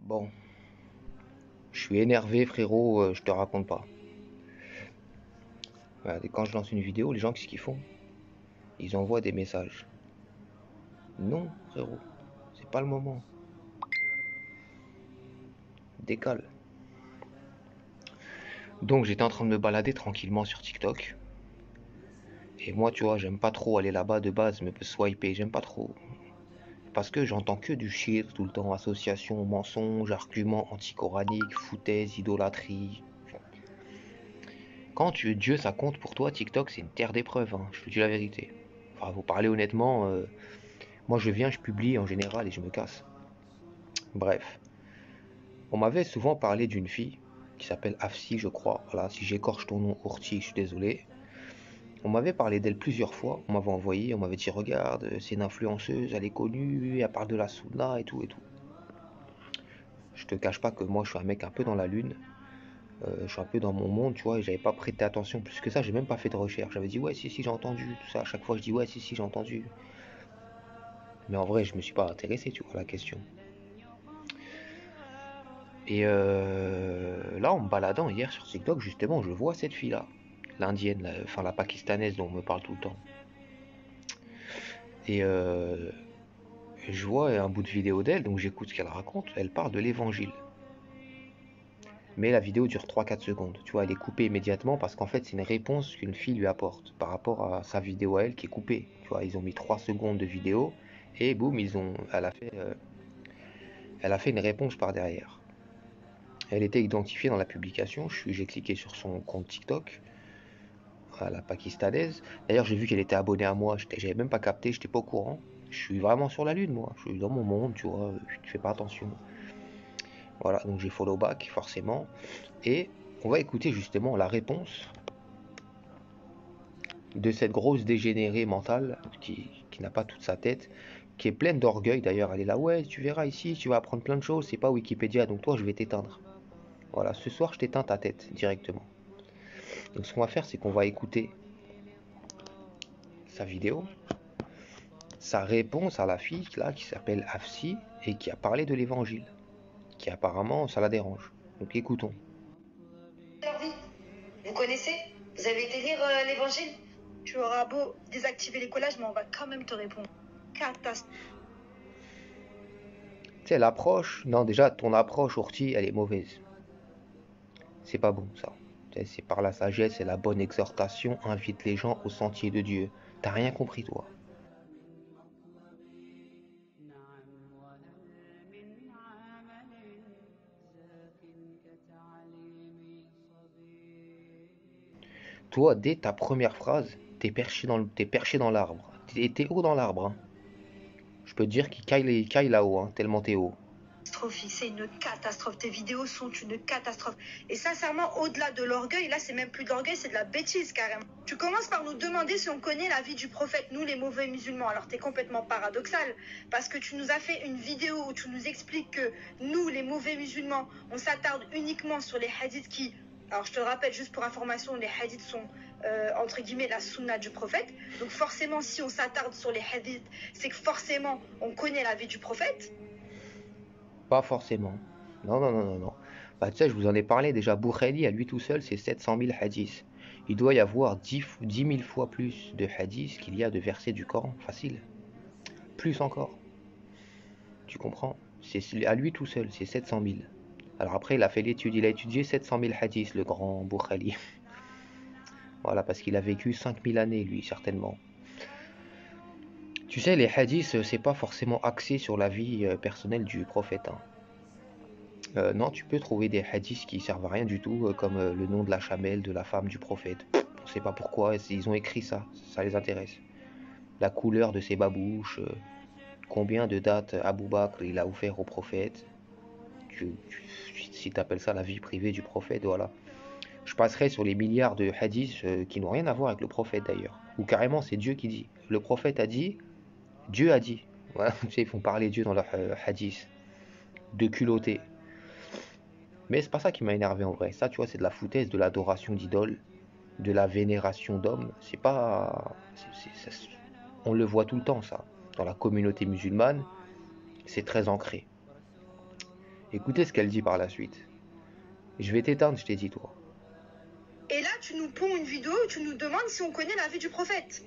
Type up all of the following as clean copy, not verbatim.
Bon, je suis énervé, frérot, je te raconte pas. Voilà, et quand je lance une vidéo, les gens, qu'est-ce qu'ils font? Ils envoient des messages. Non, frérot, c'est pas le moment. Décale. Donc j'étais en train de me balader tranquillement sur TikTok. Et moi, tu vois, j'aime pas trop aller là-bas de base, me swiper, j'aime pas trop. Parce que j'entends que du shit tout le temps, association, mensonges, arguments anticoraniques, foutaise, idolâtrie. Quand Dieu ça compte pour toi, TikTok c'est une terre d'épreuves, hein, je te dis la vérité. Enfin, vous parlez honnêtement, moi je viens, je publie en général et je me casse. Bref, on m'avait souvent parlé d'une fille qui s'appelle Afsi, je crois. Voilà, si j'écorche ton nom, Ourti, je suis désolé. On m'avait parlé d'elle plusieurs fois, on m'avait envoyé, on m'avait dit regarde, c'est une influenceuse, elle est connue, elle parle de la Sunna et tout et tout. Je te cache pas que moi je suis un mec un peu dans la lune, je suis un peu dans mon monde, tu vois, et j'avais pas prêté attention plus que ça, j'ai même pas fait de recherche. J'avais dit ouais, si, si, j'ai entendu, tout ça. À chaque fois, je dis ouais, si, si, j'ai entendu. Mais en vrai, je me suis pas intéressé, tu vois, à la question. Et là, en me baladant hier sur TikTok, justement, je vois cette fille-là, l'indienne, enfin la pakistanaise dont on me parle tout le temps. Et je vois un bout de vidéo d'elle, donc j'écoute ce qu'elle raconte. Elle parle de l'évangile. Mais la vidéo dure 3-4 secondes. Tu vois, elle est coupée immédiatement parce qu'en fait, c'est une réponse qu'une fille lui apporte par rapport à sa vidéo à elle qui est coupée. Tu vois, ils ont mis 3 secondes de vidéo et boum, elle a fait une réponse par derrière. Elle était identifiée dans la publication. J'ai cliqué sur son compte TikTok, à la pakistanaise. D'ailleurs, j'ai vu qu'elle était abonnée à moi. J'avais même pas capté, j'étais pas au courant. Je suis vraiment sur la lune, moi. Je suis dans mon monde, tu vois. Je fais pas attention. Voilà, donc j'ai follow back, forcément. Et on va écouter justement la réponse de cette grosse dégénérée mentale qui n'a pas toute sa tête, qui est pleine d'orgueil d'ailleurs. Elle est là, ouais, tu verras ici, tu vas apprendre plein de choses, c'est pas Wikipédia, donc toi je vais t'éteindre. Voilà, ce soir je t'éteins ta tête directement. Donc ce qu'on va faire, c'est qu'on va écouter sa vidéo, sa réponse à la fille là qui s'appelle Afsi et qui a parlé de l'évangile, qui apparemment ça la dérange. Donc écoutons. Leur vie. Vous connaissez? Vous avez été lire l'évangile? Tu auras beau désactiver les collages, mais on va quand même te répondre. Catastrophe. Tu sais, l'approche, non déjà ton approche Orti, elle est mauvaise. C'est pas bon ça. C'est par la sagesse et la bonne exhortation, invite les gens au sentier de Dieu. T'as rien compris toi. Toi, dès ta première phrase, t'es perché dans l'arbre. T'es haut dans l'arbre, hein. Je peux te dire qu'il caille là-haut, hein, tellement t'es haut. C'est une catastrophe. Tes vidéos sont une catastrophe. Et sincèrement, au-delà de l'orgueil, là, c'est même plus de l'orgueil, c'est de la bêtise carrément. Tu commences par nous demander si on connaît la vie du prophète, nous les mauvais musulmans. Alors t'es complètement paradoxal, parce que tu nous as fait une vidéo où tu nous expliques que nous, les mauvais musulmans, on s'attarde uniquement sur les hadiths qui... Alors je te le rappelle juste pour information, les hadiths sont entre guillemets la sunna du prophète. Donc forcément, si on s'attarde sur les hadiths, c'est que forcément on connaît la vie du prophète. Pas forcément. Non, non, non, non, non. Bah, tu sais, je vous en ai parlé déjà. Boukhari, à lui tout seul, c'est 700 000 hadiths. Il doit y avoir 10 000 fois plus de hadiths qu'il y a de versets du Coran. Facile. Plus encore. Tu comprends? C'est à lui tout seul, c'est 700 000. Alors après, il a fait l'étude, il a étudié 700 000 hadiths, le grand Boukhari. Voilà, parce qu'il a vécu 5000 années, lui, certainement. Tu sais, les hadiths, c'est pas forcément axé sur la vie personnelle du prophète, hein. Non, tu peux trouver des hadiths qui servent à rien du tout, comme le nom de la chamelle de la femme du prophète. On sait pas pourquoi, ils ont écrit ça, ça les intéresse. La couleur de ses babouches, combien de dates Abou Bakr il a offert au prophète. Si tu appelles ça la vie privée du prophète, voilà. Je passerai sur les milliards de hadiths qui n'ont rien à voir avec le prophète d'ailleurs. Ou carrément c'est Dieu qui dit. Le prophète a dit, Dieu a dit. Voilà, tu sais, ils font parler Dieu dans leurs hadiths. De culottés. Mais c'est pas ça qui m'a énervé en vrai. Ça, tu vois, c'est de la foutaise, de l'adoration d'idoles, de la vénération d'hommes. C'est pas. On le voit tout le temps, ça. Dans la communauté musulmane, c'est très ancré. Écoutez ce qu'elle dit par la suite. Je vais t'éteindre, je t'ai dit, toi. Et là, tu nous ponds une vidéo où tu nous demandes si on connaît la vie du prophète.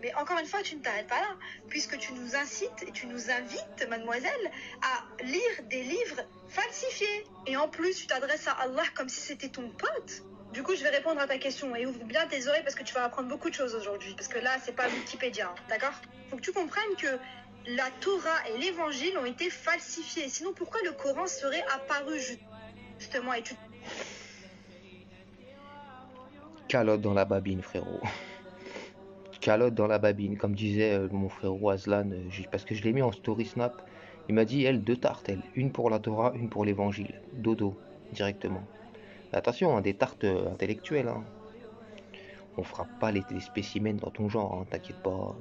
Mais encore une fois, tu ne t'arrêtes pas là, puisque tu nous incites et tu nous invites, mademoiselle, à lire des livres falsifiés. Et en plus, tu t'adresses à Allah comme si c'était ton pote. Du coup, je vais répondre à ta question et ouvre bien tes oreilles parce que tu vas apprendre beaucoup de choses aujourd'hui. Parce que là, c'est pas Wikipédia, hein, d'accord? Faut que tu comprennes que la Torah et l'Évangile ont été falsifiés. Sinon, pourquoi le Coran serait apparu justement et tu... Calotte dans la babine, frérot. Calotte dans la babine, comme disait mon frérot Aslan, parce que je l'ai mis en story snap. Il m'a dit, elle, deux tartes, elle. Une pour la Torah, une pour l'évangile. Dodo, directement. Attention, hein, des tartes intellectuelles. Hein. On frappe pas les spécimens dans ton genre, hein, t'inquiète pas.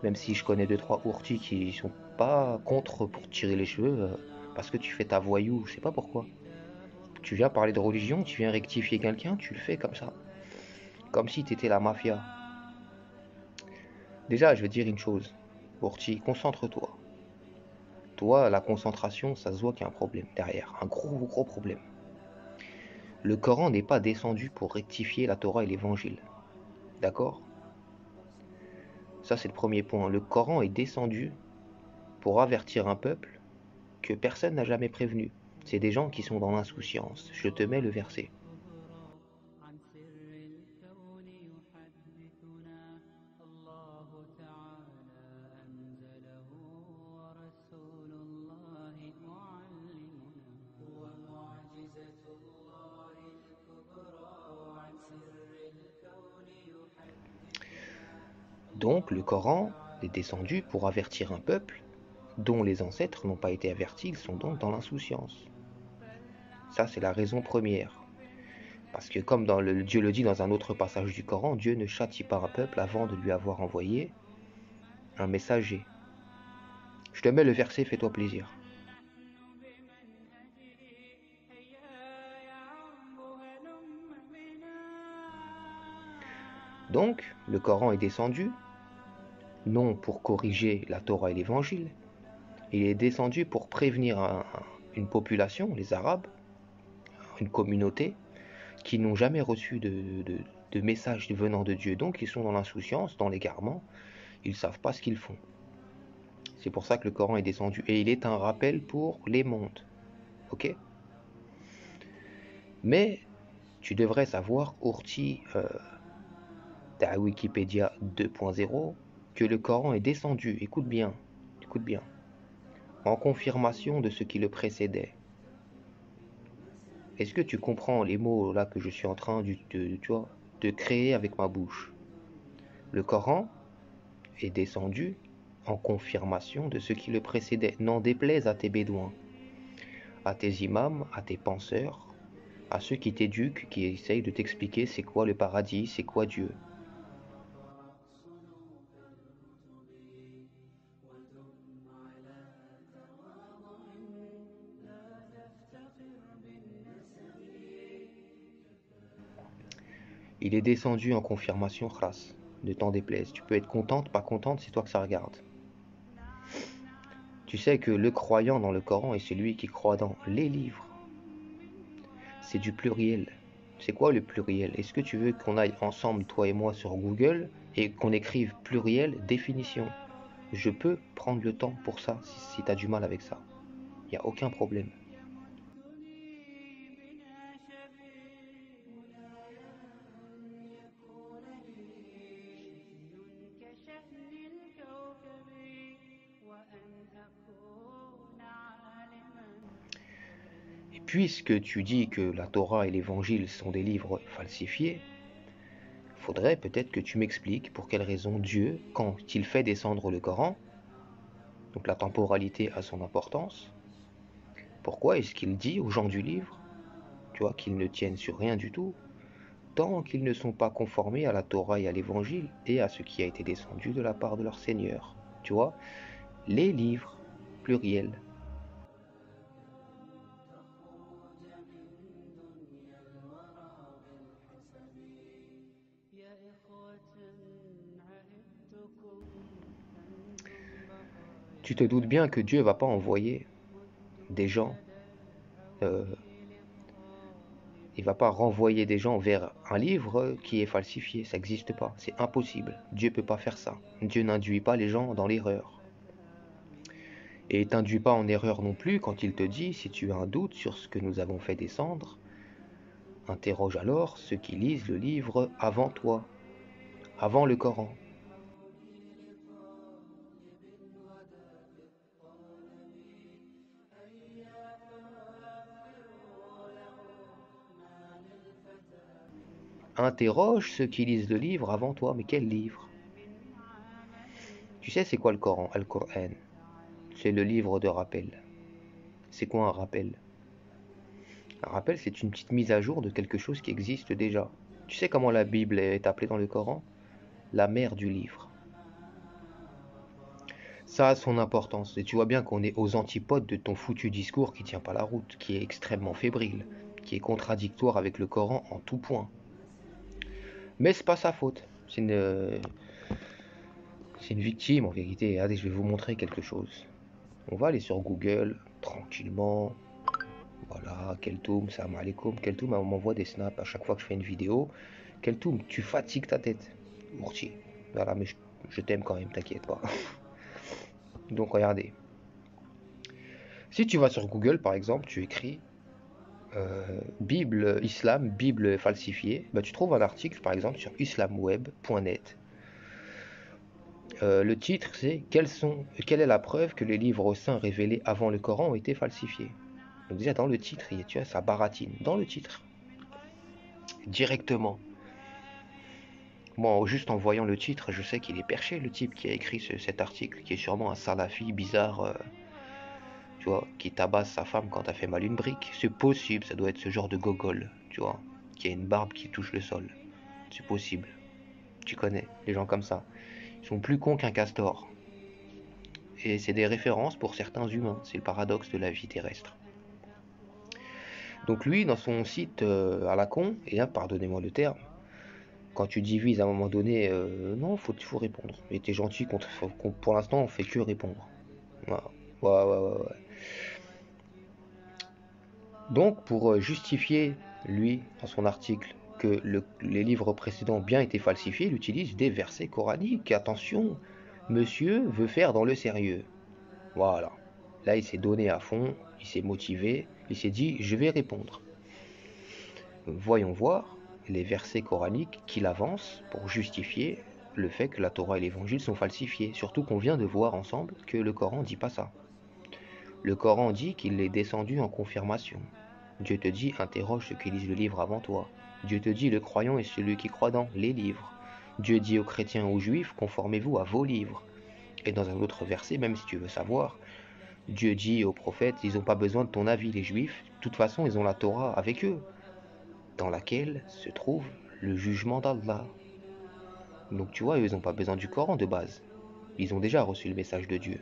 Même si je connais deux trois ourtis qui sont pas contre pour tirer les cheveux, parce que tu fais ta voyou, je sais pas pourquoi. Tu viens parler de religion, tu viens rectifier quelqu'un, tu le fais comme ça. Comme si t'étais la mafia. Déjà, je vais te dire une chose. Ourti, concentre-toi. Toi, la concentration, ça se voit qu'il y a un problème derrière. Un gros problème. Le Coran n'est pas descendu pour rectifier la Torah et l'Évangile. D'accord? Ça, c'est le premier point. Le Coran est descendu pour avertir un peuple que personne n'a jamais prévenu. C'est des gens qui sont dans l'insouciance. Je te mets le verset. Donc le Coran est descendu pour avertir un peuple dont les ancêtres n'ont pas été avertis, ils sont donc dans l'insouciance. Ça, c'est la raison première. Parce que comme Dieu le dit dans un autre passage du Coran, Dieu ne châtie pas un peuple avant de lui avoir envoyé un messager. Je te mets le verset, fais-toi plaisir. Donc, le Coran est descendu, non pour corriger la Torah et l'Évangile, il est descendu pour prévenir une population, les Arabes, une communauté, qui n'ont jamais reçu de message venant de Dieu. Donc ils sont dans l'insouciance, dans l'égarement, ils ne savent pas ce qu'ils font. C'est pour ça que le Coran est descendu. Et il est un rappel pour les mondes. Ok? Mais tu devrais savoir, Ourti, à Wikipédia 2.0, que le Coran est descendu, écoute bien, en confirmation de ce qui le précédait. Est-ce que tu comprends les mots là que je suis en train de créer avec ma bouche? Le Coran est descendu en confirmation de ce qui le précédait. N'en déplaise à tes bédouins, à tes imams, à tes penseurs, à ceux qui t'éduquent, qui essayent de t'expliquer c'est quoi le paradis, c'est quoi Dieu. Il est descendu en confirmation, khlas. Ne t'en déplaise. Tu peux être contente, pas contente, c'est toi que ça regarde. Tu sais que le croyant dans le Coran est celui qui croit dans les livres. C'est du pluriel. C'est quoi le pluriel? Est-ce que tu veux qu'on aille ensemble, toi et moi, sur Google et qu'on écrive pluriel définition? Je peux prendre le temps pour ça si tu as du mal avec ça. Il n'y a aucun problème. Et puisque tu dis que la Torah et l'Évangile sont des livres falsifiés, faudrait peut-être que tu m'expliques pour quelle raison Dieu, quand il fait descendre le Coran, donc la temporalité a son importance, pourquoi est-ce qu'il dit aux gens du livre, tu vois, qu'ils ne tiennent sur rien du tout, tant qu'ils ne sont pas conformés à la Torah et à l'Évangile et à ce qui a été descendu de la part de leur Seigneur. Tu vois, les livres, pluriel. Tu te doutes bien que Dieu ne va pas envoyer des gens euh, il va pas renvoyer des gens vers un livre qui est falsifié. Ça n'existe pas. C'est impossible. Dieu peut pas faire ça. Dieu n'induit pas les gens dans l'erreur. Et il t'induit pas en erreur non plus quand il te dit, si tu as un doute sur ce que nous avons fait descendre, interroge alors ceux qui lisent le livre avant toi, avant le Coran. Interroge ceux qui lisent le livre avant toi. Mais quel livre? Tu sais c'est quoi le Coran, Al-Qur'an? C'est le livre de rappel. C'est quoi un rappel? Un rappel, c'est une petite mise à jour de quelque chose qui existe déjà. Tu sais comment la Bible est appelée dans le Coran? La mère du livre. Ça a son importance, et tu vois bien qu'on est aux antipodes de ton foutu discours qui tient pas la route, qui est extrêmement fébrile, qui est contradictoire avec le Coran en tout point. Mais c'est pas sa faute. C'est une victime en vérité. Allez, je vais vous montrer quelque chose. On va aller sur Google tranquillement. Voilà, Keltoum, salam alaikum. Keltoum m'envoie des snaps à chaque fois que je fais une vidéo. Keltoum, tu fatigues ta tête. Mourti. Voilà, mais je t'aime quand même, t'inquiète pas. Donc regardez. Si tu vas sur Google par exemple, tu écris Bible Islam, Bible falsifiée, bah, tu trouves un article par exemple sur islamweb.net. Le titre c'est quelle est la preuve que les livres saints révélés avant le Coran ont été falsifiés. Donc déjà dans le titre, tu as ça baratine. Dans le titre. Directement. Moi, juste en voyant le titre, je sais qu'il est perché, le type qui a écrit cet article, qui est sûrement un salafi bizarre, tu vois, qui tabasse sa femme quand elle fait mal une brique. C'est possible, ça doit être ce genre de gogol, tu vois, qui a une barbe qui touche le sol. C'est possible. Tu connais, les gens comme ça. Ils sont plus cons qu'un castor. Et c'est des références pour certains humains. C'est le paradoxe de la vie terrestre. Donc lui, dans son site à la con, et là, pardonnez-moi le terme, quand tu divises à un moment donné, non, faut répondre. Et t'es gentil, pour l'instant, on fait que répondre. Voilà. Ouais. Donc, pour justifier, lui, dans son article, que les livres précédents ont bien été falsifiés, il utilise des versets coraniques. Attention, monsieur veut faire dans le sérieux. Voilà. Là, il s'est donné à fond, il s'est motivé, il s'est dit, je vais répondre. Voyons voir les versets coraniques qu'il avance pour justifier le fait que la Torah et l'Évangile sont falsifiés. Surtout qu'on vient de voir ensemble que le Coran ne dit pas ça. Le Coran dit qu'il est descendu en confirmation. Dieu te dit, interroge ceux qui lisent le livre avant toi. Dieu te dit, le croyant est celui qui croit dans les livres. Dieu dit aux chrétiens et aux juifs, conformez-vous à vos livres. Et dans un autre verset, même si tu veux savoir, Dieu dit aux prophètes, ils n'ont pas besoin de ton avis, les juifs. De toute façon, ils ont la Torah avec eux, dans laquelle se trouve le jugement d'Allah. Donc tu vois, eux, ils n'ont pas besoin du Coran de base. Ils ont déjà reçu le message de Dieu.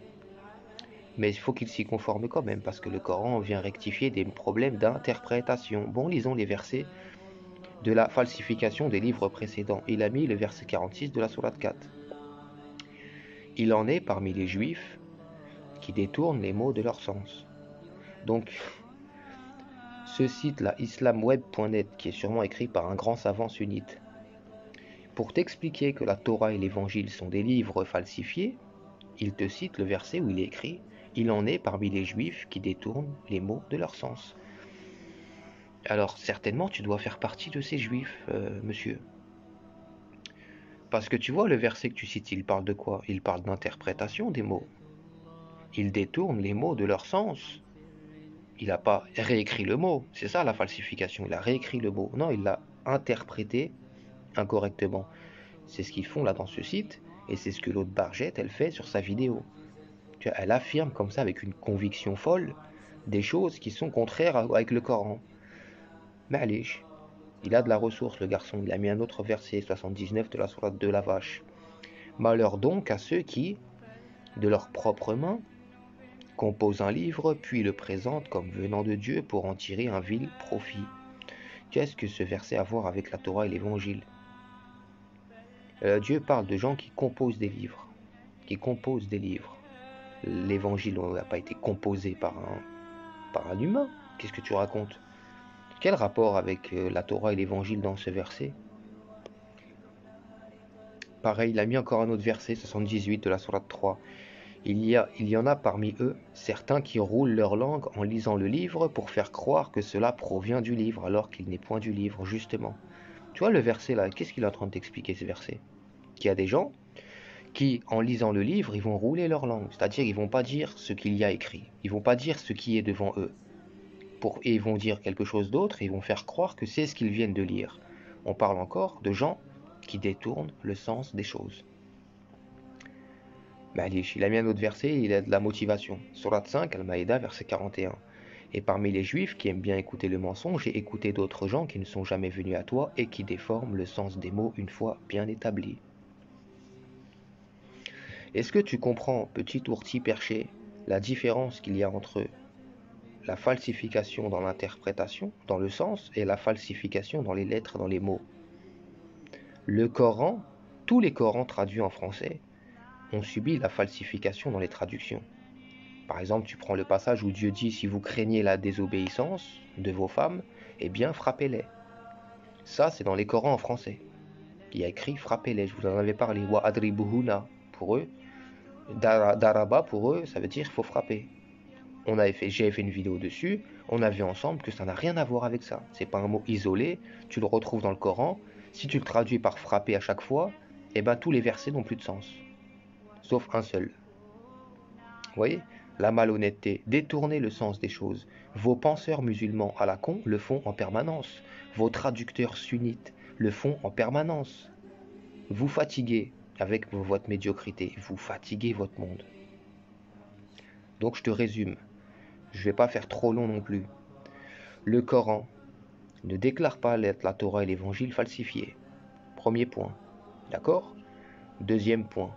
Mais il faut qu'ils s'y conforment quand même, parce que le Coran vient rectifier des problèmes d'interprétation. Bon, lisons les versets de la falsification des livres précédents. Il a mis le verset 46 de la sourate 4. Il en est parmi les juifs qui détournent les mots de leur sens. Donc, ce site-là, islamweb.net, qui est sûrement écrit par un grand savant sunnite, pour t'expliquer que la Torah et l'Évangile sont des livres falsifiés, il te cite le verset où il est écrit « Il en est parmi les Juifs qui détournent les mots de leur sens ». Alors certainement tu dois faire partie de ces Juifs, monsieur. Parce que tu vois, le verset que tu cites, il parle de quoi? Il parle d'interprétation des mots. Il détourne les mots de leur sens. Il n'a pas réécrit le mot, c'est ça la falsification, il a réécrit le mot. Non, il l'a interprété incorrectement. C'est ce qu'ils font là dans ce site, et c'est ce que l'autre Bargette, elle fait sur sa vidéo. Tu vois, elle affirme comme ça avec une conviction folle des choses qui sont contraires avec le Coran. Ma'alish, il a de la ressource le garçon, il a mis un autre verset 79 de la sourate de la vache. Malheur donc à ceux qui, de leurs propres mains, composent un livre puis le présentent comme venant de Dieu pour en tirer un vil profit. Qu'est-ce que ce verset a à voir avec la Torah et l'Évangile? Dieu parle de gens qui composent des livres. L'Évangile n'a pas été composé par un humain. Qu'est-ce que tu racontes? Quel rapport avec la Torah et l'évangile dans ce verset? Pareil, il a mis encore un autre verset, 78 de la sourate 3. Il y en a parmi eux certains qui roulent leur langue en lisant le livre pour faire croire que cela provient du livre, alors qu'il n'est point du livre, justement. Tu vois le verset là, qu'est-ce qu'il est en train de t'expliquer ce verset? Qu'il y a des gens qui, en lisant le livre, ils vont rouler leur langue, c'est-à-dire ils vont pas dire ce qu'il y a écrit, ils vont pas dire ce qui est devant eux, et ils vont dire quelque chose d'autre et ils vont faire croire que c'est ce qu'ils viennent de lire. On parle encore de gens qui détournent le sens des choses. Ma'alish, il a mis un autre verset, il a de la motivation. Surat 5, Al-Maïda, verset 41. Et parmi les juifs qui aiment bien écouter le mensonge, j'ai écouté d'autres gens qui ne sont jamais venus à toi et qui déforment le sens des mots une fois bien établis. Est-ce que tu comprends, petit ourti perché, la différence qu'il y a entre la falsification dans l'interprétation, dans le sens, et la falsification dans les lettres, dans les mots? Le Coran, tous les Corans traduits en français, ont subi la falsification dans les traductions. Par exemple, tu prends le passage où Dieu dit « Si vous craignez la désobéissance de vos femmes, eh bien frappez-les ». Ça, c'est dans les Corans en français. Il y a écrit « Frappez-les », je vous en avais parlé. « Wa adribuhuna » pour eux. Daraba pour eux, ça veut dire « il faut frapper ». J'ai fait une vidéo dessus, on a vu ensemble que ça n'a rien à voir avec ça. C'est pas un mot isolé, tu le retrouves dans le Coran. Si tu le traduis par frapper à chaque fois, eh ben tous les versets n'ont plus de sens. Sauf un seul. Vous voyez? La malhonnêteté, détourner le sens des choses. Vos penseurs musulmans à la con le font en permanence. Vos traducteurs sunnites le font en permanence. Vous fatiguez avec votre médiocrité, vous fatiguez votre monde. Donc je te résume, je ne vais pas faire trop long non plus. Le Coran ne déclare pas la Torah et l'Évangile falsifiés. Premier point. D'accord? Deuxième point.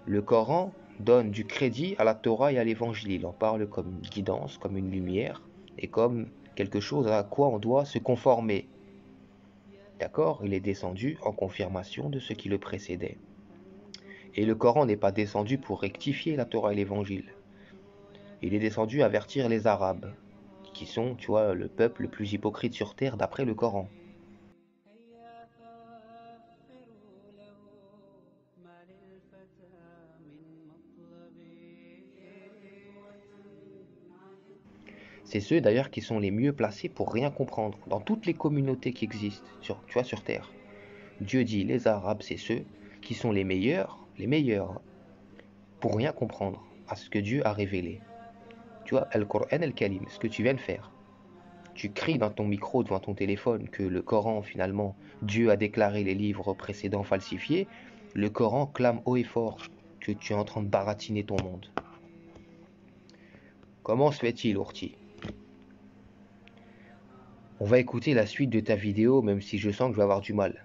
Le Coran donne du crédit à la Torah et à l'Évangile. Il en parle comme une guidance, comme une lumière, et comme quelque chose à quoi on doit se conformer. D'accord? Il est descendu en confirmation de ce qui le précédait. Et le Coran n'est pas descendu pour rectifier la Torah et l'Évangile. Il est descendu avertir les Arabes, qui sont, tu vois, le peuple le plus hypocrite sur terre d'après le Coran. C'est ceux d'ailleurs qui sont les mieux placés pour rien comprendre, dans toutes les communautés qui existent, sur terre. Dieu dit, les Arabes, c'est ceux qui sont les meilleurs, pour rien comprendre à ce que Dieu a révélé. Tu vois, Al-Qur'an al-Kalim, ce que tu viens de faire. Tu cries dans ton micro devant ton téléphone que le Coran, finalement, Dieu a déclaré les livres précédents falsifiés. Le Coran clame haut et fort que tu es en train de baratiner ton monde. Comment se fait-il, Ourti? On va écouter la suite de ta vidéo, même si je sens que je vais avoir du mal.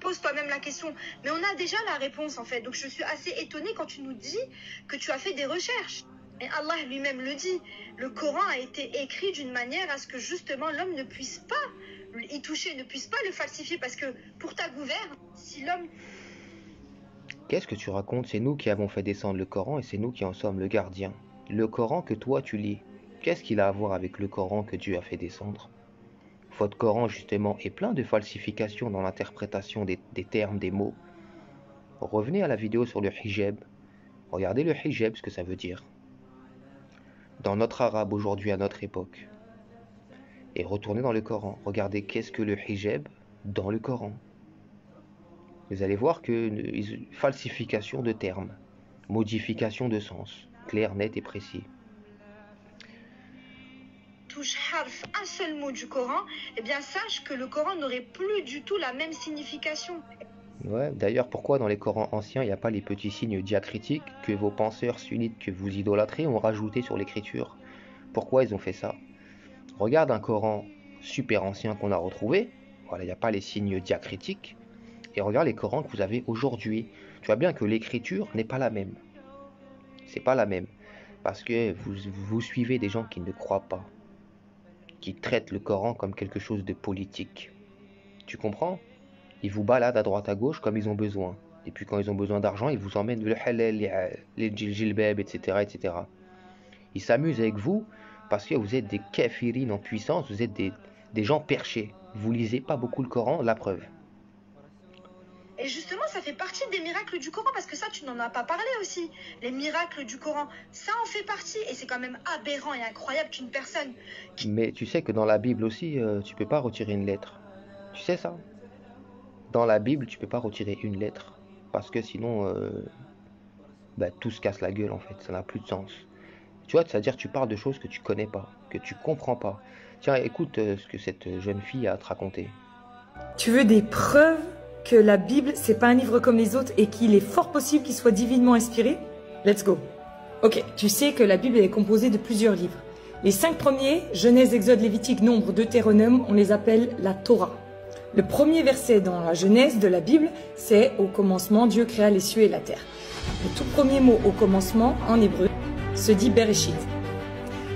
Pose toi-même la question. Mais on a déjà la réponse en fait. Donc je suis assez étonnée quand tu nous dis que tu as fait des recherches. Et Allah lui-même le dit. Le Coran a été écrit d'une manière à ce que justement l'homme ne puisse pas y toucher, ne puisse pas le falsifier. Parce que pour ta gouverne, si l'homme... Qu'est-ce que tu racontes? C'est nous qui avons fait descendre le Coran et c'est nous qui en sommes le gardien. Le Coran que toi tu lis, qu'est-ce qu'il a à voir avec le Coran que Dieu a fait descendre? Votre Coran justement est plein de falsifications dans l'interprétation des termes, des mots. Revenez à la vidéo sur le hijab. Regardez le hijab, ce que ça veut dire. Dans notre arabe aujourd'hui, à notre époque. Et retournez dans le Coran. Regardez qu'est-ce que le hijab dans le Coran. Vous allez voir que falsification de termes, modification de sens, clair, net et précis. Touche harf, un seul mot du Coran, eh bien sache que le Coran n'aurait plus du tout la même signification. Ouais, d'ailleurs, pourquoi dans les Corans anciens, il n'y a pas les petits signes diacritiques que vos penseurs sunnites que vous idolâtrez ont rajoutés sur l'écriture? Pourquoi ils ont fait ça? Regarde un Coran super ancien qu'on a retrouvé, voilà, il n'y a pas les signes diacritiques, et regarde les Corans que vous avez aujourd'hui. Tu vois bien que l'écriture n'est pas la même. C'est pas la même. Parce que vous suivez des gens qui ne croient pas, qui traitent le Coran comme quelque chose de politique. Tu comprends? Ils vous baladent à droite à gauche comme ils ont besoin. Et puis quand ils ont besoin d'argent, ils vous emmènent le halal, les jilbab, etc., etc. Ils s'amusent avec vous Parce que vous êtes des kafirines en puissance, vous êtes des gens perchés. Vous lisez pas beaucoup le Coran, la preuve. Et justement, ça fait partie des miracles du Coran, parce que ça, tu n'en as pas parlé aussi. Les miracles du Coran, ça en fait partie. Et c'est quand même aberrant et incroyable qu'une personne... Mais tu sais que dans la Bible aussi, tu peux pas retirer une lettre. Tu sais ça? Dans la Bible, tu peux pas retirer une lettre. Parce que sinon, tout se casse la gueule en fait. Ça n'a plus de sens. Tu vois, c'est-à-dire tu parles de choses que tu connais pas, que tu comprends pas. Tiens, écoute ce que cette jeune fille a à te raconter. Tu veux des preuves que la Bible, c'est pas un livre comme les autres et qu'il est fort possible qu'il soit divinement inspiré? Let's go. Ok, tu sais que la Bible est composée de plusieurs livres. Les 5 premiers, Genèse, Exode, Lévitique, Nombre, Deutéronome, on les appelle la Torah. Le premier verset dans la Genèse de la Bible, c'est « Au commencement, Dieu créa les cieux et la terre ». Le tout premier mot « au commencement » en hébreu se dit « Bereshit ».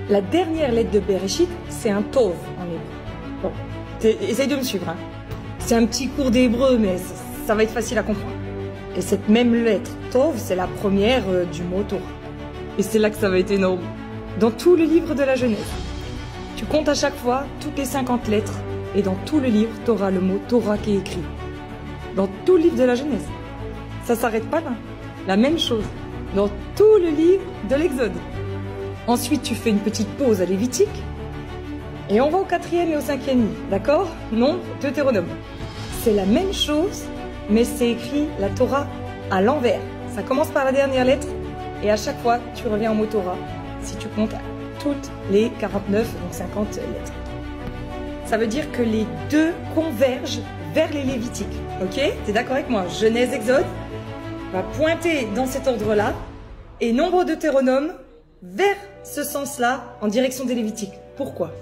La dernière lettre de Bereshit, c'est un « Tov » en hébreu. Bon, essaye de me suivre, hein. C'est un petit cours d'hébreu, mais ça va être facile à comprendre. Et cette même lettre, Tov, c'est la première du mot Torah. Et c'est là que ça va être énorme. Dans tout le livre de la Genèse, tu comptes à chaque fois toutes les 50 lettres, et dans tout le livre, tu auras le mot Torah qui est écrit. Dans tout le livre de la Genèse. Ça s'arrête pas là. La même chose. Dans tout le livre de l'Exode. Ensuite, tu fais une petite pause à Lévitique, et on va au 4e et au 5e livre, d'accord? Nombre, Deutéronome. C'est la même chose, mais c'est écrit la Torah à l'envers. Ça commence par la dernière lettre, et à chaque fois, tu reviens au mot Torah, si tu comptes toutes les 49, donc 50 lettres. Ça veut dire que les deux convergent vers les Lévitiques, ok? T'es d'accord avec moi? Genèse, Exode va pointer dans cet ordre-là, et Nombre, Deutéronome vers ce sens-là, en direction des Lévitiques. Pourquoi?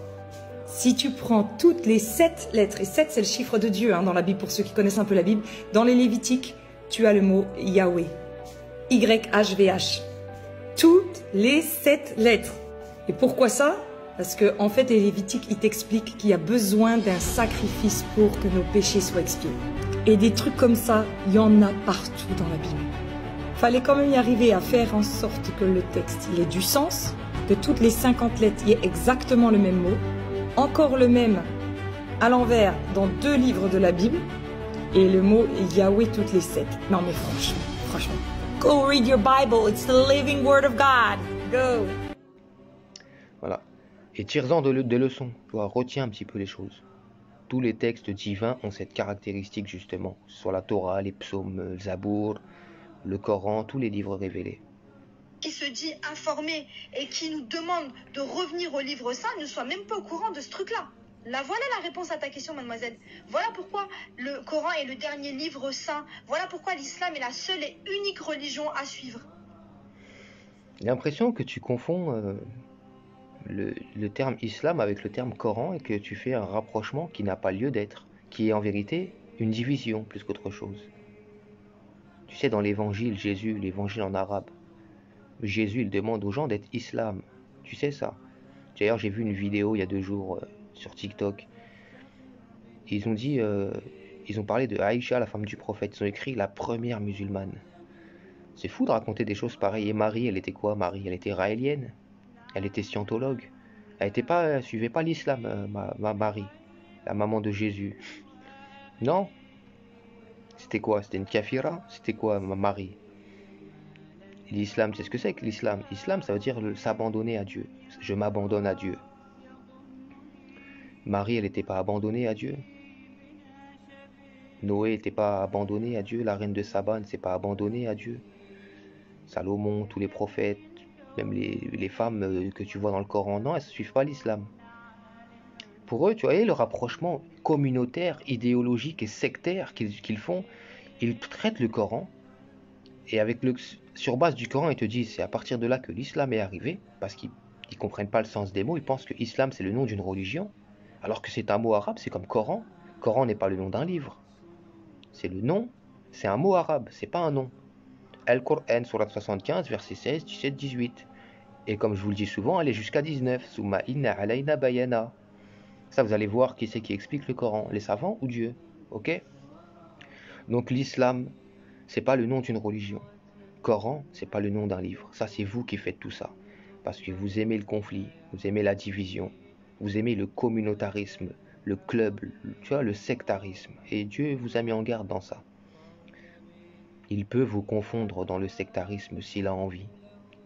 Si tu prends toutes les 7 lettres, et 7 c'est le chiffre de Dieu dans la Bible, pour ceux qui connaissent un peu la Bible, dans les Lévitiques, tu as le mot Yahweh. YHVH. Toutes les 7 lettres. Et pourquoi ça? Parce que en fait, les Lévitiques, ils t'expliquent qu'il y a besoin d'un sacrifice pour que nos péchés soient expiés. Et des trucs comme ça, il y en a partout dans la Bible. Fallait quand même y arriver à faire en sorte que le texte il ait du sens, que toutes les 50 lettres y aient exactement le même mot, encore le même à l'envers dans 2 livres de la Bible, et le mot Yahweh toutes les 7. Non mais franchement. Go read your Bible, it's the living word of God. Go. Voilà. Et tire-en des leçons. Tu vois, retiens un petit peu les choses. Tous les textes divins ont cette caractéristique justement. Sur la Torah, les psaumes, le Zabour, le Coran, tous les livres révélés. Qui se dit informé et qui nous demande de revenir au livre saint ne soit même pas au courant de ce truc-là. Là, voilà la réponse à ta question, mademoiselle. Voilà pourquoi le Coran est le dernier livre saint. Voilà pourquoi l'islam est la seule et unique religion à suivre. J'ai l'impression que tu confonds le terme islam avec le terme Coran et que tu fais un rapprochement qui n'a pas lieu d'être, qui est en vérité une division plus qu'autre chose. Tu sais, dans l'évangile, Jésus, l'évangile en arabe, Jésus, il demande aux gens d'être islam. Tu sais ça? D'ailleurs, j'ai vu une vidéo il y a 2 jours sur TikTok. Ils ont parlé de Aïcha, la femme du prophète. Ils ont écrit la première musulmane. C'est fou de raconter des choses pareilles. Et Marie, elle était quoi, Marie? Elle était raélienne. Elle était scientologue. Elle suivait pas l'islam, ma Marie, la maman de Jésus. Non. C'était quoi? C'était une kafira? C'était quoi, ma Marie? L'islam, c'est ce que c'est que l'islam. L'islam, ça veut dire s'abandonner à Dieu. Je m'abandonne à Dieu. Marie, elle n'était pas abandonnée à Dieu. Noé n'était pas abandonné à Dieu. La reine de Saba ne s'est pas abandonnée à Dieu. Salomon, tous les prophètes, même les femmes que tu vois dans le Coran, non, elles ne suivent pas l'islam. Pour eux, tu vois, le rapprochement communautaire, idéologique et sectaire qu'ils font, ils traitent le Coran, et sur base du Coran, ils te disent c'est à partir de là que l'islam est arrivé, parce qu'ils ne comprennent pas le sens des mots, ils pensent que islam c'est le nom d'une religion, alors que c'est un mot arabe, c'est comme Coran. Coran n'est pas le nom d'un livre. C'est le nom, c'est un mot arabe, c'est pas un nom. Al-Qur'an, surat 75, verset 16, 17, 18. Et comme je vous le dis souvent, allez jusqu'à 19. Summa inna alayna bayana. Ça, vous allez voir qui c'est qui explique le Coran, les savants ou Dieu. Ok? Donc l'islam, c'est pas le nom d'une religion. Coran, c'est pas le nom d'un livre. Ça, c'est vous qui faites tout ça. parce que vous aimez le conflit, vous aimez la division, vous aimez le communautarisme, le club, tu vois, le sectarisme. Et Dieu vous a mis en garde dans ça. Il peut vous confondre dans le sectarisme s'il a envie.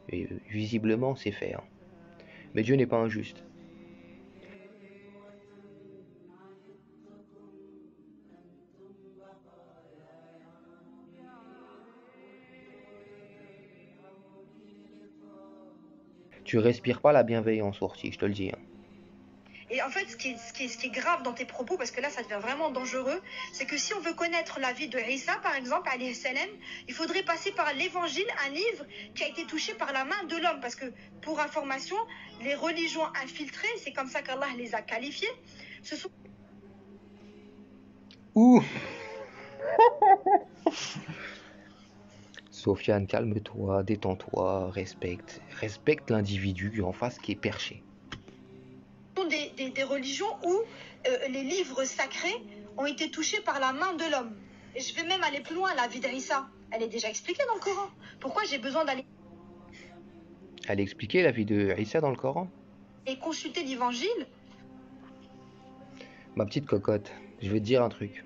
Et visiblement, c'est fait. Hein. Mais Dieu n'est pas injuste. Tu respires pas la bienveillance, Orti, je te le dis. Hein. Et en fait, ce qui est grave dans tes propos, parce que là, ça devient vraiment dangereux, c'est que si on veut connaître la vie de Isa, par exemple, alayhi salam, il faudrait passer par l'évangile, un livre qui a été touché par la main de l'homme. Parce que, pour information, les religions infiltrées, c'est comme ça qu'Allah les a qualifiées, ce sont... Ouh. Sofiane, calme-toi, détends-toi, respecte l'individu en face qui est perché. Des religions où les livres sacrés ont été touchés par la main de l'homme. Et je vais même aller plus loin, la vie d'Isa, elle est déjà expliquée dans le Coran. Pourquoi j'ai besoin d'aller... Elle expliquait la vie de Isa dans le Coran? Et consulter l'évangile? Ma petite cocotte, je vais te dire un truc.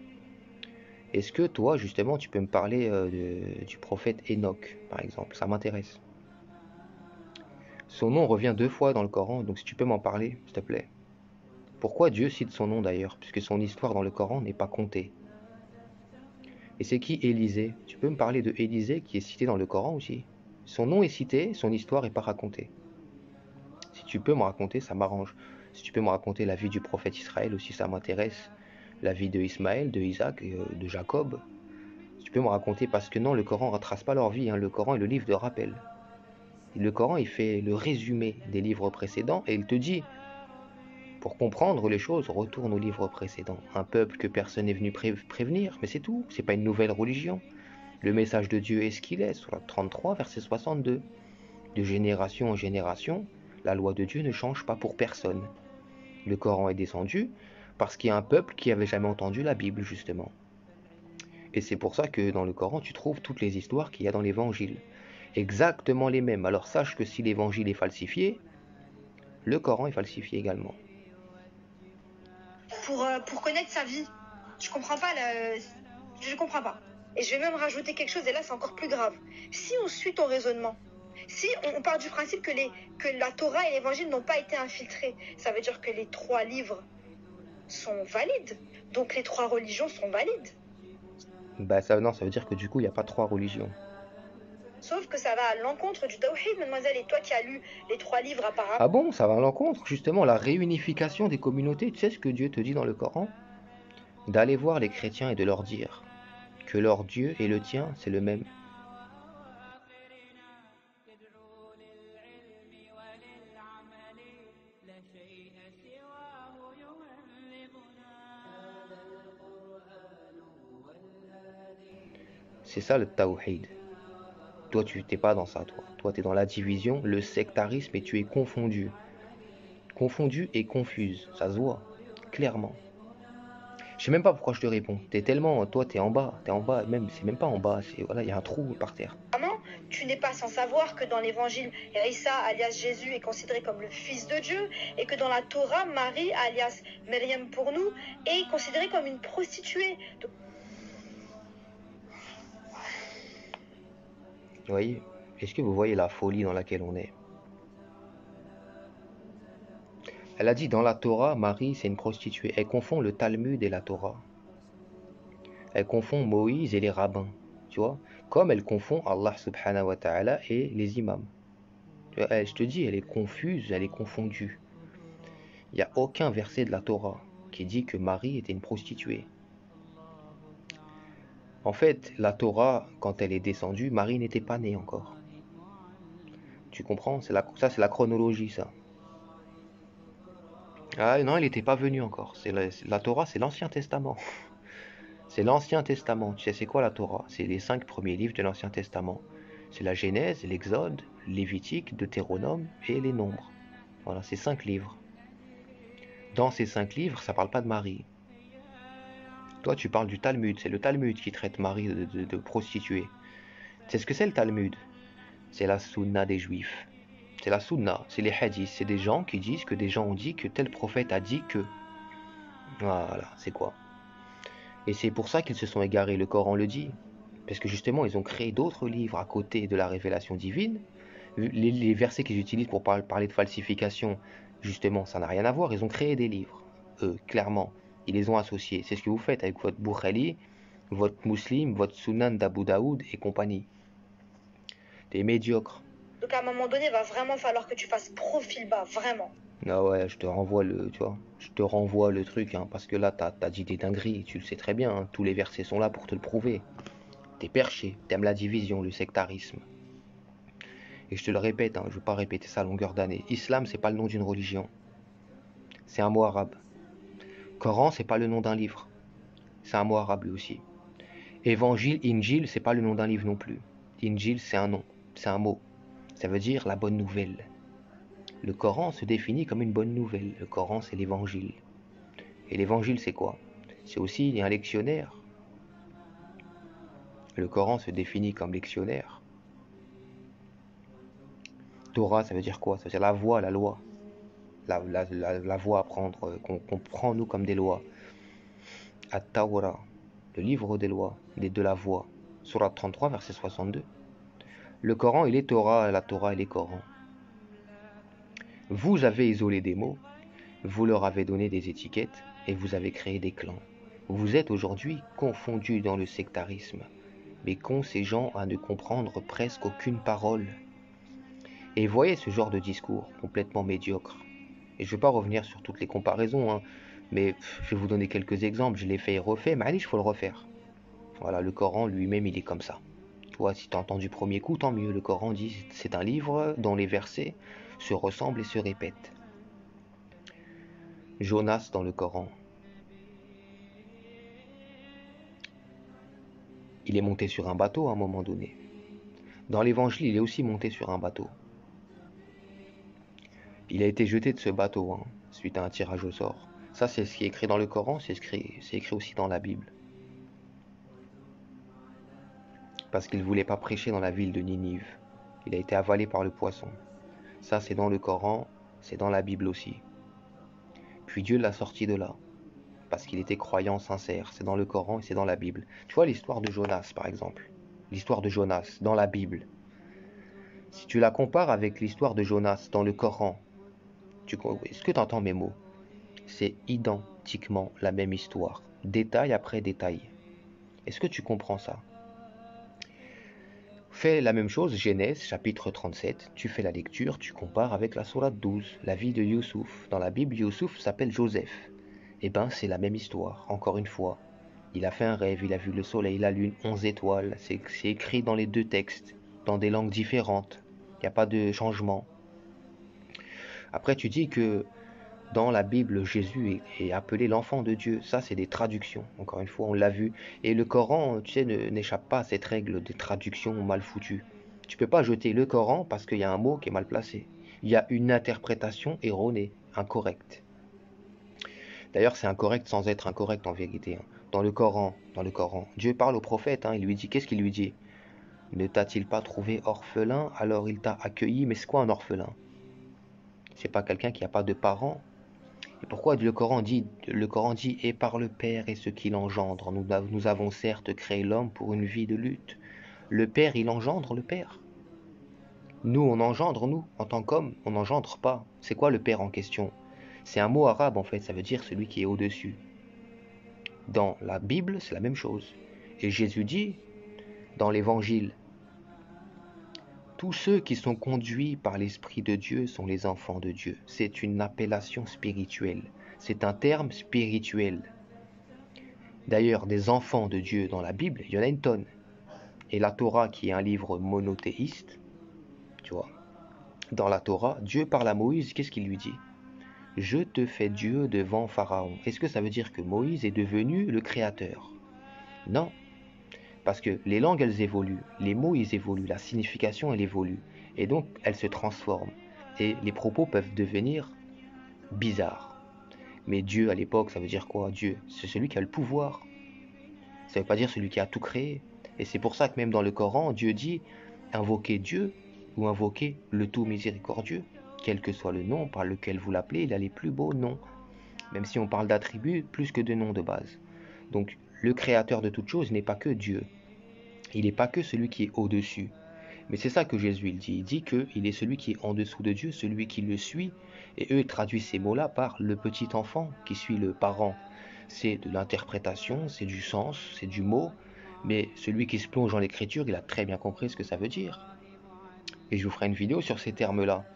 Est-ce que toi, justement, tu peux me parler du prophète Enoch, par exemple? Ça m'intéresse. Son nom revient 2 fois dans le Coran, donc si tu peux m'en parler, s'il te plaît. Pourquoi Dieu cite son nom d'ailleurs, puisque son histoire dans le Coran n'est pas comptée? Et c'est qui Élisée? Tu peux me parler de Élisée qui est cité dans le Coran aussi? Son nom est cité, son histoire n'est pas racontée. Si tu peux me raconter, ça m'arrange. Si tu peux me raconter la vie du prophète Israël aussi, ça m'intéresse. La vie de Ismaël, de Isaac, de Jacob. Si tu peux me raconter, parce que non, le Coran ne retrace pas leur vie, hein. Le Coran est le livre de rappel. Et le Coran, il fait le résumé des livres précédents et il te dit, pour comprendre les choses, retourne aux livres précédents. Un peuple que personne n'est venu prévenir, mais c'est tout, c'est pas une nouvelle religion. Le message de Dieu est ce qu'il est, Sourate 33, verset 62. De génération en génération, la loi de Dieu ne change pas pour personne. Le Coran est descendu parce qu'il y a un peuple qui n'avait jamais entendu la Bible, justement. Et c'est pour ça que dans le Coran, tu trouves toutes les histoires qu'il y a dans l'Évangile. Exactement les mêmes. Alors sache que si l'Évangile est falsifié, le Coran est falsifié également. Pour connaître sa vie. Je comprends pas. Je comprends pas. Et je vais même rajouter quelque chose, et là c'est encore plus grave. Si on suit ton raisonnement, si on part du principe que la Torah et l'Évangile n'ont pas été infiltrés, ça veut dire que les 3 livres sont valides. Donc les 3 religions sont valides. Bah ça veut dire que du coup il n'y a pas 3 religions. Sauf que ça va à l'encontre du tawhid, mademoiselle, et toi qui as lu les 3 livres apparemment. Ah bon, ça va à l'encontre, justement, la réunification des communautés. Tu sais ce que Dieu te dit dans le Coran? D'aller voir les chrétiens et de leur dire que leur Dieu et le tien, c'est le même. C'est ça le tawhid. Toi, tu n'es pas dans ça, toi. Toi, tu es dans la division, le sectarisme, et tu es confondu. Confondu et confuse. Ça se voit, clairement. Je sais même pas pourquoi je te réponds. T'es tellement... Toi, t'es en bas. Même, c'est même pas en bas. Voilà, il y a un trou par terre. Tu n'es pas sans savoir que dans l'évangile, Isa, alias Jésus, est considéré comme le fils de Dieu, et que dans la Torah, Marie, alias Myriam pour nous, est considérée comme une prostituée. Vous voyez? Est-ce que vous voyez la folie dans laquelle on est? Elle a dit dans la Torah, Marie c'est une prostituée. Elle confond le Talmud et la Torah. Elle confond Moïse et les rabbins. Tu vois? Comme elle confond Allah subhanahu wa ta'ala et les imams. Tu vois, je te dis, elle est confuse, elle est confondue. Il n'y a aucun verset de la Torah qui dit que Marie était une prostituée. En fait, la Torah, quand elle est descendue, Marie n'était pas née encore. Tu comprends? Ça, c'est la chronologie, ça. Ah non, elle n'était pas venue encore. La Torah, c'est l'Ancien Testament. C'est l'Ancien Testament. Tu sais, c'est quoi la Torah? C'est les 5 premiers livres de l'Ancien Testament. C'est la Genèse, l'Exode, Lévitique, Deutéronome et les Nombres. Voilà, c'est 5 livres. Dans ces 5 livres, ça parle pas de Marie. Toi, tu parles du Talmud. C'est le Talmud qui traite Marie de prostituée. Tu sais ce que c'est le Talmud? C'est la Sunna des Juifs. C'est la sunna, c'est les hadiths. C'est des gens qui disent que des gens ont dit que tel prophète a dit que. Voilà, c'est quoi? Et c'est pour ça qu'ils se sont égarés, le Coran le dit. Parce que justement, ils ont créé d'autres livres à côté de la révélation divine. Les versets qu'ils utilisent pour parler de falsification, justement, ça n'a rien à voir. Ils ont créé des livres, eux, clairement. Ils les ont associés. C'est ce que vous faites avec votre Bukhari, votre Muslim, votre Sunan d'Abu Daoud et compagnie. T'es médiocre. Donc à un moment donné, il va vraiment falloir que tu fasses profil bas, vraiment. Ah ouais, je te renvoie tu vois, je te renvoie le truc, hein, parce que là, t'as dit des dingueries, tu le sais très bien, hein, tous les versets sont là pour te le prouver. T'es perché, t'aimes la division, le sectarisme. Et je te le répète, hein, je ne veux pas répéter ça à longueur d'année. Islam, c'est pas le nom d'une religion. C'est un mot arabe. Coran, c'est pas le nom d'un livre. C'est un mot arabe lui aussi. Évangile, Injil, c'est pas le nom d'un livre non plus. Injil, c'est un nom, c'est un mot. Ça veut dire la bonne nouvelle. Le Coran se définit comme une bonne nouvelle. Le Coran, c'est l'évangile. Et l'évangile, c'est quoi? C'est aussi un lectionnaire. Le Coran se définit comme lectionnaire. Torah, ça veut dire quoi? Ça veut dire la voie, la loi. La voie à prendre, qu'on prend nous comme des lois. At-Tawra, le livre des lois, de la voie. Surat 33, verset 62. Le Coran, il est Torah, la Torah, il est Coran. Vous avez isolé des mots, vous leur avez donné des étiquettes et vous avez créé des clans. Vous êtes aujourd'hui confondus dans le sectarisme, mais qu'ont ces gens à ne comprendre presque aucune parole. Et voyez ce genre de discours complètement médiocre. Et je ne vais pas revenir sur toutes les comparaisons, hein, mais je vais vous donner quelques exemples. Je l'ai fait et refait, mais allez, il faut le refaire. Voilà, le Coran lui-même, il est comme ça. Toi, si tu as entendu premier coup, tant mieux. Le Coran dit c'est un livre dont les versets se ressemblent et se répètent. Jonas dans le Coran. Il est monté sur un bateau à un moment donné. Dans l'évangile, il est aussi monté sur un bateau. Il a été jeté de ce bateau, hein, suite à un tirage au sort. Ça, c'est ce qui est écrit dans le Coran, c'est écrit aussi dans la Bible. Parce qu'il ne voulait pas prêcher dans la ville de Ninive. Il a été avalé par le poisson. Ça, c'est dans le Coran, c'est dans la Bible aussi. Puis Dieu l'a sorti de là, parce qu'il était croyant sincère. C'est dans le Coran et c'est dans la Bible. Tu vois l'histoire de Jonas, par exemple. L'histoire de Jonas, dans la Bible. Si tu la compares avec l'histoire de Jonas dans le Coran, est-ce que tu entends mes mots? C'est identiquement la même histoire, détail après détail. Est-ce que tu comprends ça? Fais la même chose, Genèse, chapitre 37, tu fais la lecture, tu compares avec la sourate 12, la vie de Youssouf. Dans la Bible, Youssouf s'appelle Joseph. Eh ben, c'est la même histoire, encore une fois. Il a fait un rêve, il a vu le soleil, la lune, 11 étoiles. C'est écrit dans les deux textes, dans des langues différentes. Il n'y a pas de changement. Après, tu dis que dans la Bible, Jésus est appelé l'enfant de Dieu. Ça, c'est des traductions. Encore une fois, on l'a vu. Et le Coran, tu sais, n'échappe pas à cette règle des traductions mal foutues. Tu peux pas jeter le Coran parce qu'il y a un mot qui est mal placé. Il y a une interprétation erronée, incorrecte. D'ailleurs, c'est incorrect sans être incorrect en vérité. Dans le Coran, Dieu parle au prophète. Il lui dit, qu'est-ce qu'il lui dit? Ne t'a-t-il pas trouvé orphelin, alors il t'a accueilli? Mais c'est quoi un orphelin? C'est pas quelqu'un qui n'a pas de parents. Et pourquoi le Coran dit, et par le Père et ce qu'il engendre, nous avons certes créé l'homme pour une vie de lutte. Le Père, il engendre le Père. Nous, on engendre, nous, en tant qu'homme, on n'engendre pas. C'est quoi le Père en question? C'est un mot arabe en fait, ça veut dire celui qui est au-dessus. Dans la Bible, c'est la même chose. Et Jésus dit, dans l'Évangile, tous ceux qui sont conduits par l'Esprit de Dieu sont les enfants de Dieu. C'est une appellation spirituelle. C'est un terme spirituel. D'ailleurs, des enfants de Dieu dans la Bible, il y en a une tonne. Et la Torah, qui est un livre monothéiste, tu vois, dans la Torah, Dieu parle à Moïse, qu'est-ce qu'il lui dit? Je te fais Dieu devant Pharaon. Est-ce que ça veut dire que Moïse est devenu le créateur? Non. Parce que les langues, elles évoluent, les mots, ils évoluent, la signification, elle évolue. Et donc, elle se transforme. Et les propos peuvent devenir bizarres. Mais Dieu, à l'époque, ça veut dire quoi? Dieu, c'est celui qui a le pouvoir. Ça ne veut pas dire celui qui a tout créé. Et c'est pour ça que même dans le Coran, Dieu dit, invoquez Dieu, ou invoquez le tout miséricordieux, quel que soit le nom par lequel vous l'appelez, il a les plus beaux noms, même si on parle d'attributs plus que de noms de base. Donc le créateur de toute chose n'est pas que Dieu, il n'est pas que celui qui est au-dessus. Mais c'est ça que Jésus il dit qu'il est celui qui est en dessous de Dieu, celui qui le suit, et eux traduisent ces mots-là par le petit enfant qui suit le parent. C'est de l'interprétation, c'est du sens, c'est du mot, mais celui qui se plonge dans l'écriture, il a très bien compris ce que ça veut dire. Et je vous ferai une vidéo sur ces termes-là.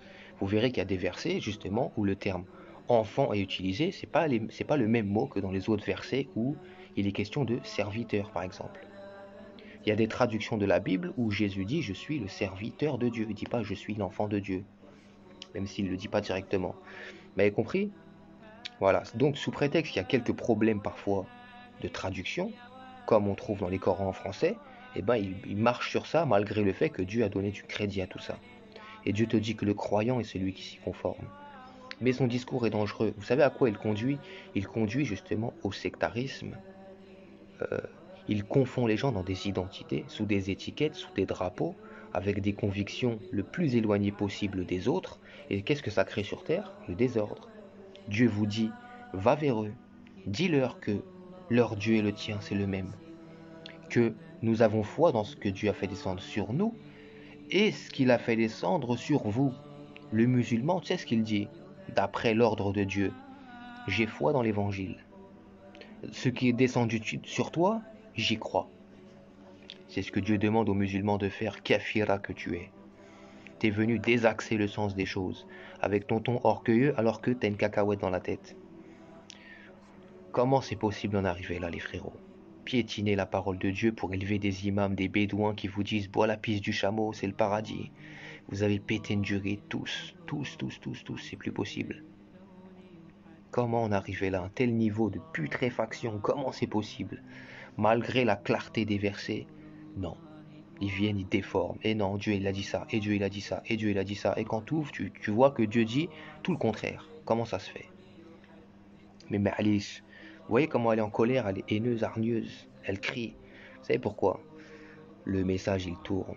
Vous verrez qu'il y a des versets, justement, où le terme enfant est utilisé, c'est pas le même mot que dans les autres versets où il est question de serviteur, par exemple. Il y a des traductions de la Bible où Jésus dit « Je suis le serviteur de Dieu ». Il ne dit pas « Je suis l'enfant de Dieu », même s'il ne le dit pas directement. Vous m'avez compris? Voilà, donc sous prétexte qu'il y a quelques problèmes parfois de traduction, comme on trouve dans les Corans en français, eh ben, il marche sur ça malgré le fait que Dieu a donné du crédit à tout ça. Et Dieu te dit que le croyant est celui qui s'y conforme. Mais son discours est dangereux. Vous savez à quoi il conduit? Il conduit justement au sectarisme. Il confond les gens dans des identités, sous des étiquettes, sous des drapeaux, avec des convictions le plus éloignées possible des autres. Et qu'est-ce que ça crée sur terre? Le désordre. Dieu vous dit, va vers eux, dis-leur que leur Dieu et le tien, c'est le même. Que nous avons foi dans ce que Dieu a fait descendre sur nous et ce qu'il a fait descendre sur vous. Le musulman, tu sais ce qu'il dit? D'après l'ordre de Dieu, j'ai foi dans l'évangile. Ce qui est descendu sur toi, j'y crois. C'est ce que Dieu demande aux musulmans de faire, kafira que tu es. T'es venu désaxer le sens des choses, avec ton ton orgueilleux alors que t'as une cacahuète dans la tête. Comment c'est possible d'en arriver là, les frérots? Piétiner la parole de Dieu pour élever des imams, des bédouins qui vous disent « Bois la pisse du chameau, c'est le paradis ». Vous avez pété une durée, tous, c'est plus possible. Comment en arriver là, un tel niveau de putréfaction, comment c'est possible? Malgré la clarté des versets, non. Ils viennent, ils déforment. Et non, Dieu il a dit ça, et Dieu il a dit ça, et Dieu il a dit ça. Et quand tu ouvres, tu vois que Dieu dit tout le contraire. Comment ça se fait? Mais Ma'alish, vous voyez comment elle est en colère, elle est haineuse, hargneuse, elle crie. Vous savez pourquoi? Le message il tourne.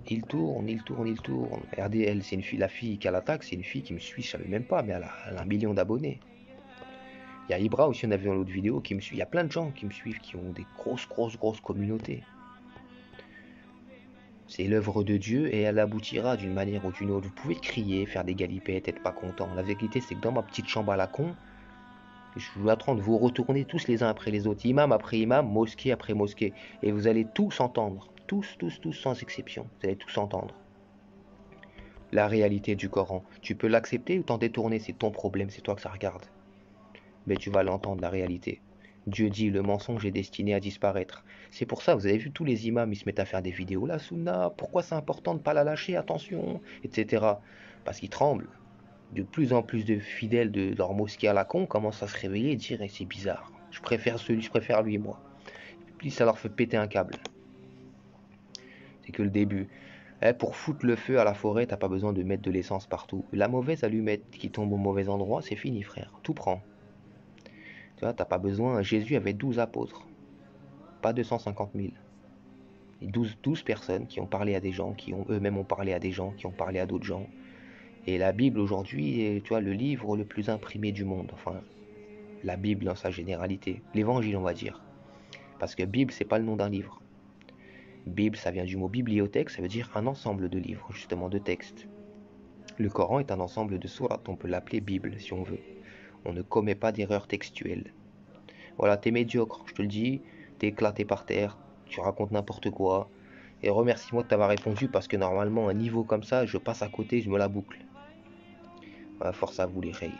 Il tourne. Regardez, elle, c'est une fille, la fille qui a l'attaque, c'est une fille qui me suit, je savais même pas, mais elle a 1 million d'abonnés. Il y a Ibra aussi, on a vu dans l'autre vidéo, qui me suit. Il y a plein de gens qui me suivent, qui ont des grosses communautés. C'est l'œuvre de Dieu et elle aboutira d'une manière ou d'une autre. Vous pouvez crier, faire des galipettes, être pas content. La vérité, c'est que dans ma petite chambre à la con, je vous attends de vous retourner tous les uns après les autres, imam après imam, mosquée après mosquée, et vous allez tous entendre, tous, sans exception, vous allez tous entendre la réalité du Coran. Tu peux l'accepter ou t'en détourner, c'est ton problème, c'est toi que ça regarde. Mais tu vas l'entendre, la réalité. Dieu dit, le mensonge est destiné à disparaître. C'est pour ça, vous avez vu tous les imams, ils se mettent à faire des vidéos, la sunna, pourquoi c'est important de ne pas la lâcher, attention, etc. Parce qu'ils tremblent. De plus en plus de fidèles de leur mosquée à la con commencent à se réveiller et dire c'est bizarre, je préfère lui moi. Et puis ça leur fait péter un câble. C'est que le début. Pour foutre le feu à la forêt, t'as pas besoin de mettre de l'essence partout. La mauvaise allumette qui tombe au mauvais endroit, c'est fini frère, tout prend. Tu vois, t'as pas besoin. Jésus avait 12 apôtres, pas 250 000. Et 12 personnes qui ont parlé à des gens, qui ont eux-mêmes ont parlé à des gens, qui ont parlé à d'autres gens. Et la Bible aujourd'hui est, tu vois, le livre le plus imprimé du monde. Enfin, la Bible dans sa généralité. L'évangile, on va dire. Parce que Bible, c'est pas le nom d'un livre. Bible, ça vient du mot bibliothèque, ça veut dire un ensemble de livres, justement, de textes. Le Coran est un ensemble de sourates, on peut l'appeler Bible si on veut. On ne commet pas d'erreur textuelle. Voilà, t'es médiocre, je te le dis, t'es éclaté par terre, tu racontes n'importe quoi. Et remercie-moi de t'avoir répondu parce que normalement, un niveau comme ça, je passe à côté, je me la boucle. Voilà, force à vous les reilles.